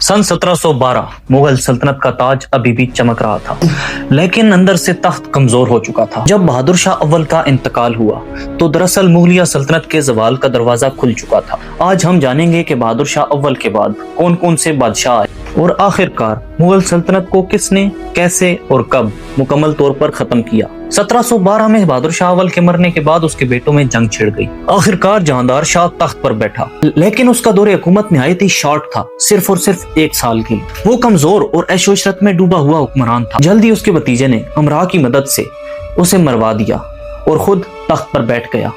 सन 1712 मुगल सल्तनत का ताज अभी भी चमक रहा था, लेकिन अंदर से तख्त कमजोर हो चुका था। जब बहादुर शाह अव्वल का इंतकाल हुआ तो दरअसल मुगलिया सल्तनत के ज़वाल का दरवाजा खुल चुका था। आज हम जानेंगे कि बहादुर शाह अव्वल के बाद कौन कौन से बादशाह आए और आखिरकार मुगल सल्तनत को किसने, कैसे और कब मुकम्मल तौर पर खत्म किया। 1712 में बहादुर शाह अव्वल के मरने के बाद उसके बेटों में जंग छिड़ गई। आखिरकार जहांदार शाह तख्त पर बैठा, लेकिन उसका दौरे हुकूमत निहायत ही शॉर्ट था, सिर्फ और सिर्फ 1 साल की। वो कमजोर और ऐशो इशरत में डूबा हुआ हुक्मरान था। जल्दी उसके भतीजे ने अमरा की मदद से उसे मरवा दिया और खुद तख्त पर बैठ गया,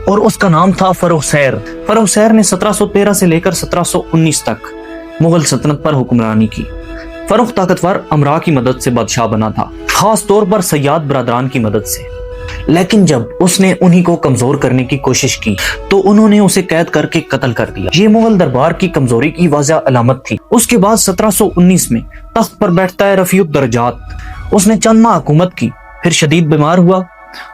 और उसका नाम था फर्रुखसैर। फर्रुखसैर ने 1713 से लेकर 1719 तक मुगल सल्तनत पर हुक्मरानी की। फर्रुख ताकतवर अमरा की मदद से बादशाह बना था, खास तौर पर सयाद बरादरान की मदद से। लेकिन जब उसने उन्हीं को कमजोर करने की कोशिश की तो उन्होंने उसे कैद करके कत्ल कर दिया। ये मुगल दरबार की कमजोरी की वाज़ह अलामत थी। उसके बाद 1719 में तख्त पर बैठता है रफीउद्दरजात। उसने चंद माह हुकूमत की, फिर शदीद बीमार हुआ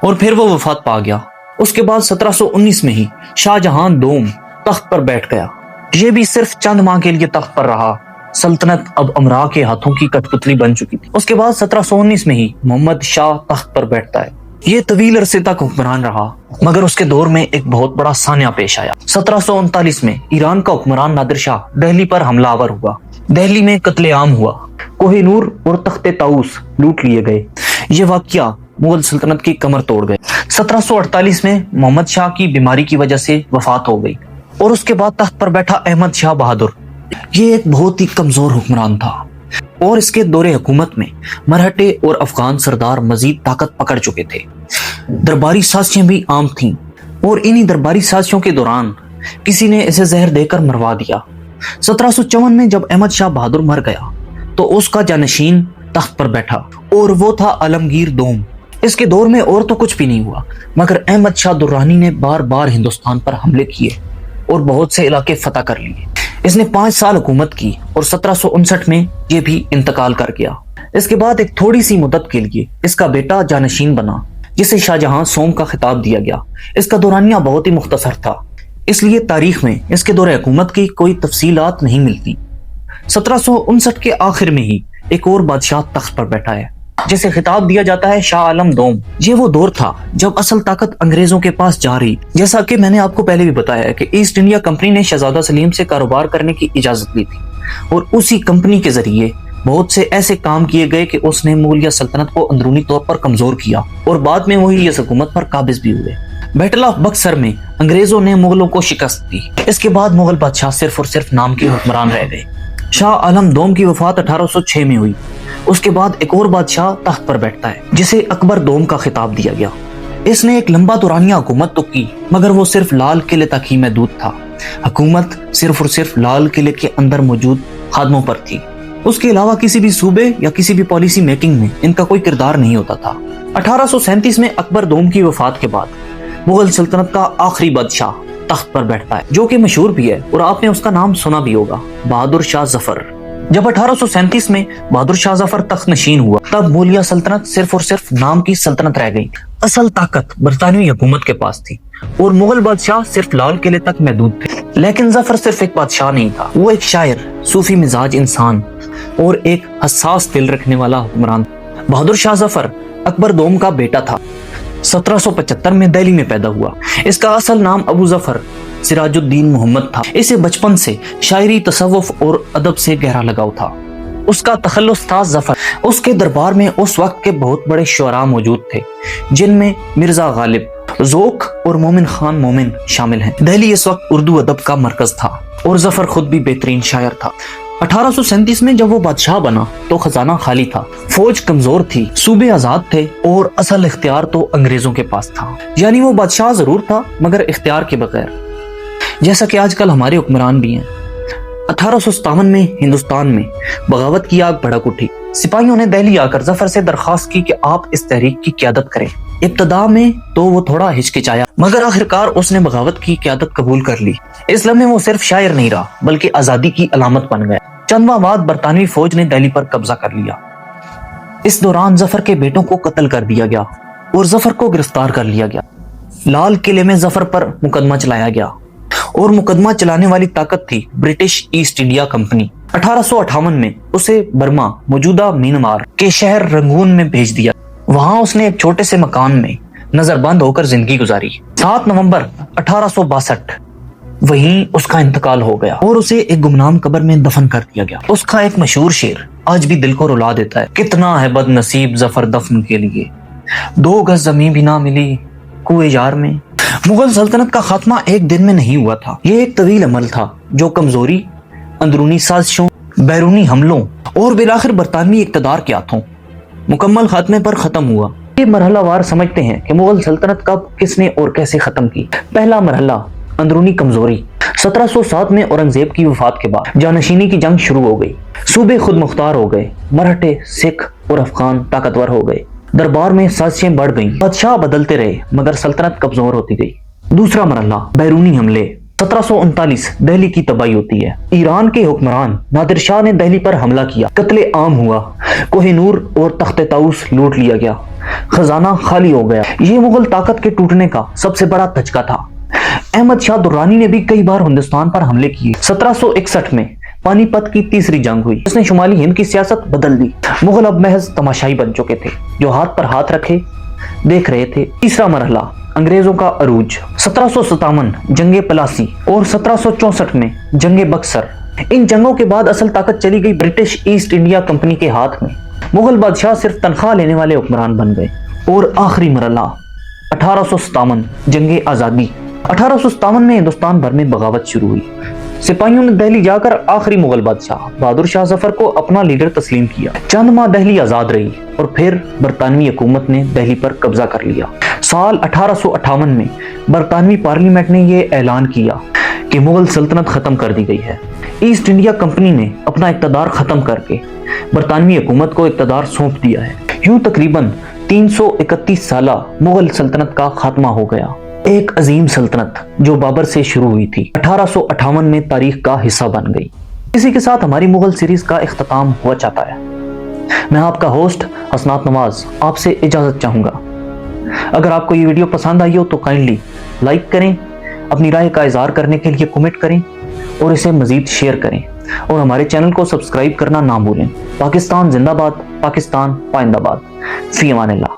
और फिर वो वफात पा गया। उसके बाद 1719 में ही शाहजहां दोम तख्त पर बैठ गया। ये भी सिर्फ चंद माह के लिए तख्त पर रहा। सल्तनत अब अमरा के हाथों की कठपुतली बन चुकी थी। उसके बाद 1719 में ही मोहम्मद शाह तख्त पर बैठता है। ये तवील अरसे तक हुक्मरान रहा, मगर उसके दौर में एक बहुत बड़ा सान्या पेश आया। 1739 में ईरान का हुक्मरान नादिर शाह दिल्ली पर हमलावर हुआ। दिल्ली में कत्लेआम हुआ, कोहिनूर और तख्ते ताऊस लूट लिए गए। ये वाकया मुगल सल्तनत की कमर तोड़ गए। 1748 में मोहम्मद शाह की बीमारी की वजह से वफात हो गई, और उसके बाद तख्त पर बैठा अहमद शाह बहादुर। ये एक बहुत ही कमजोर हुक्मरान था, और इसके दौरे हुकूमत में मराठे और अफगान सरदार मजीद ताकत पकड़ चुके थे। दरबारी साजिशें भी आम थीं, और इन्हीं दरबारी साजिशों के दौरान किसी ने इसे जहर देकर मरवा दिया। 1754 में जब अहमद शाह बहादुर मर गया तो उसका जानशीन तख्त पर बैठा, और वो था आलमगीर दोम। इसके दौर में और तो कुछ भी नहीं हुआ, मगर अहमद शाह दुर्रानी ने बार बार हिंदुस्तान पर हमले किए और बहुत से इलाके फतह कर लिए। इसने 5 साल हुकूमत की और 1759 में ये भी इंतकाल कर गया। इसके बाद एक थोड़ी सी मुद्दत के लिए इसका बेटा जानशीन बना, जिसे शाहजहां सोम का खिताब दिया गया। इसका दौरानिया बहुत ही मुख्तसर था, इसलिए तारीख में इसके दौरे हुकूमत की कोई तफसीलात नहीं मिलती। 1759 के आखिर में ही एक और बादशाह तख्त पर बैठा है, जिसे खिताब दिया जाता है शाह आलम दोम। ये वो दौर था जब असल ताकत अंग्रेजों के पास जा रही। जैसा कि मैंने आपको पहले भी बताया कि ईस्ट इंडिया कंपनी ने शहजादा सलीम से कारोबार करने की इजाजत ली थी, और उसी कंपनी के जरिए बहुत से ऐसे काम किए गए कि उसने मुगलिया सल्तनत को अंदरूनी तौर पर कमजोर किया, और बाद में वही इस हुकूमत पर काबिज भी हुए। बैटल ऑफ बक्सर में अंग्रेजों ने मुगलों को शिकस्त दी। इसके बाद मुगल बादशाह सिर्फ और सिर्फ नाम के हुक्मरान रह गए। शाह आलम दोम की वफात 1806 में हुई। उसके बाद एक और बादशाह तख्त पर बैठता है, जिसे अकबर दोम का खिताब दिया गया। इसने एक लंबा दौरानिया हुकूमत तो की, मगर वो सिर्फ लाल किले तक ही महदूद था। हुकूमत सिर्फ और सिर्फ लाल किले के अंदर मौजूद खादमों पर थी। उसके अलावा किसी भी सूबे या किसी भी पॉलिसी मेकिंग में इनका कोई किरदार नहीं होता था। 1837 में अकबर दोम की वफात के बाद मुगल सल्तनत का आखिरी बादशाह तख्त पर बैठता है, जो कि मशहूर भी है और आपने उसका नाम सुना भी होगा, बहादुर शाह जफर। जब 1837 में बहादुर शाह जफर तख्त नशीन हुआ, तब मुगलिया सल्तनत सिर्फ और सिर्फ नाम की सल्तनत रह गई। असल ताकत बरतानवी हुकूमत के पास थी, और मुगल बादशाह सिर्फ लाल किले तक महदूद थे। लेकिन जफर सिर्फ एक बादशाह नहीं था, वो एक शायर, सूफी मिजाज इंसान और एक हसास दिल रखने वाला हुक्मरान। बहादुर शाह जफर अकबर दोम का बेटा था। 1775 में दिल्ली में पैदा हुआ। इसका असल नाम अबू जफर सिराजुद्दीन मोहम्मद था। इसे बचपन से शायरी, तसव्वुफ और अदब से गहरा लगाव था। उसका तखल्लुस था जफर। उसके दरबार में उस वक्त के बहुत बड़े शुअरा मौजूद थे, जिनमें मिर्जा गालिब, ज़ोक और मोमिन खान मोमिन शामिल हैं। दिल्ली इस वक्त उर्दू अदब का मरकज था, और जफर खुद भी बेहतरीन शायर था। 1837 में जब वो बादशाह बना तो खजाना खाली था, फौज कमजोर थी, सूबे आजाद थे, और असल इख्तियार तो अंग्रेजों के पास था। यानी वो बादशाह जरूर था, मगर इख्तियार के बगैर, जैसा कि आजकल हमारे हुक्मरान भी हैं। 1857 में हिंदुस्तान में बगावत की आग भड़क उठी। सिपाहियों ने दिल्ली आकर जफर से दरखास्त की कि आप इस तहरीक की क़यादत करें। इब्तदा में तो वो थोड़ा हिचकिचाया, मगर आखिरकार उसने बगावत की क़यादत कबूल कर ली। इस लम्हे वो सिर्फ शायर नहीं रहा, बल्कि आजादी की अलामत बन गया। चंद माह बाद बरतानवी फौज ने दिल्ली पर कब्जा कर लिया। इस दौरान जफर के बेटों को कत्ल कर दिया गया और जफर को गिरफ्तार कर लिया गया। लाल किले में जफर पर मुकदमा चलाया गया, और मुकदमा चलाने वाली ताकत थी ब्रिटिश ईस्ट इंडिया कंपनी। 1858 میں اسے برما موجودہ میانمار کے شہر رنگون میں بھیج دیا. وہاں اس نے ایک چھوٹے سے مکان میں نظر بند ہو کر زندگی گزاری. 7 نومبر 1862 وہیں اس کا انتقال ہو گیا اور اسے ایک گمنام قبر میں دفن کر دیا گیا. اس کا ایک مشہور شعر آج بھی دل کو رلا دیتا ہے. کتنا ہے بد نصیب ظفر دفن کے لیے، 2 گز زمین بھی نہ ملی کوئے یار میں. مغل سلطنت کا خاتمہ ایک دن میں نہیں ہوا تھا. یہ ایک طویل عمل تھا جو کمزوری، اندرونی سازشوں، بیرونی حملوں اور بالآخر برطانوی اقتدار کے ہاتھوں مکمل خاتمے پر ختم ہوا. یہ مرحلہ وار سمجھتے ہیں کہ مغل سلطنت کب، کس نے اور کیسے ختم کی. پہلا مرحلہ اندرونی کمزوری. 1707 میں اورنگزیب کی وفات کے بعد جانشینی کی جنگ شروع ہو گئی. صوبے خود مختار ہو گئے، مراٹھے، سکھ اور افغان طاقتور ہو گئے. دربار میں سازشیں بڑھ گئیں، بادشاہ بدلتے رہے مگر سلطنت کمزور ہوتی گئی. دوسرا مرحلہ بیرونی حملے. 1739 دہلی کی تباہی ہوتی ہے. ایران کے حکمران نادر شاہ نے دہلی پر حملہ کیا. قتل عام ہوا، کوہ نور اور تخت طاؤس لوٹ لیا گیا، خزانہ خالی ہو گیا. یہ مغل طاقت کے ٹوٹنے کا سب سے بڑا دھچکا تھا. احمد شاہ درانی نے بھی کئی بار ہندوستان پر حملے کیے. 1761 میں پانی پت کی تیسری جنگ ہوئی. اس نے شمالی ہند کی سیاست بدل دی. مغل اب محض تماشائی بن چکے تھے جو ہاتھ پر ہاتھ رکھے دیکھ رہے تھے. تیسرا مرحلہ انگریزوں کا عروج. 1757 جنگ پلاسی اور 1764 میں جنگ بکسر. ان جنگوں کے بعد اصل طاقت چلی گئی برٹش ایسٹ انڈیا کمپنی کے ہاتھ میں. مغل بادشاہ صرف تنخواہ لینے والے حکمران بن گئے. اور آخری مرحلہ 1857 جنگ آزادی. 1857 میں ہندوستان بھر میں بغاوت شروع ہوئی. سپاہیوں نے دہلی جا کر آخری مغل بادشاہ بہادر شاہ ظفر کو اپنا لیڈر تسلیم کیا. چند ماہ دہلی آزاد رہی اور پھر برطانوی حکومت نے دہلی پر قبضہ کر لیا. سال 1858 میں برطانوی پارلیمنٹ نے یہ اعلان کیا کہ مغل سلطنت ختم کر دی گئی ہے. ایسٹ انڈیا کمپنی نے اپنا اقتدار ختم کر کے برطانوی حکومت کو اقتدار سونپ دیا ہے. یوں تقریباً 331 سالہ مغل سلطنت کا خاتمہ ہو گیا. ایک عظیم سلطنت جو بابر سے شروع ہوئی تھی 1858 میں تاریخ کا حصہ بن گئی. اسی کے ساتھ ہماری مغل سیریز کا اختتام ہوا چاہتا ہے. میں آپ کا ہوسٹ حسنات نواز آپ سے اجازت چاہوں گا. اگر آپ کو یہ ویڈیو پسند آئی ہو تو کائنڈلی لائک کریں، اپنی رائے کا اظہار کرنے کے لیے کمنٹ کریں اور اسے مزید شیئر کریں اور ہمارے چینل کو سبسکرائب کرنا نہ بھولیں. پاکستان زندہ باد، پاکستان پائندہ باد. فی امان اللہ.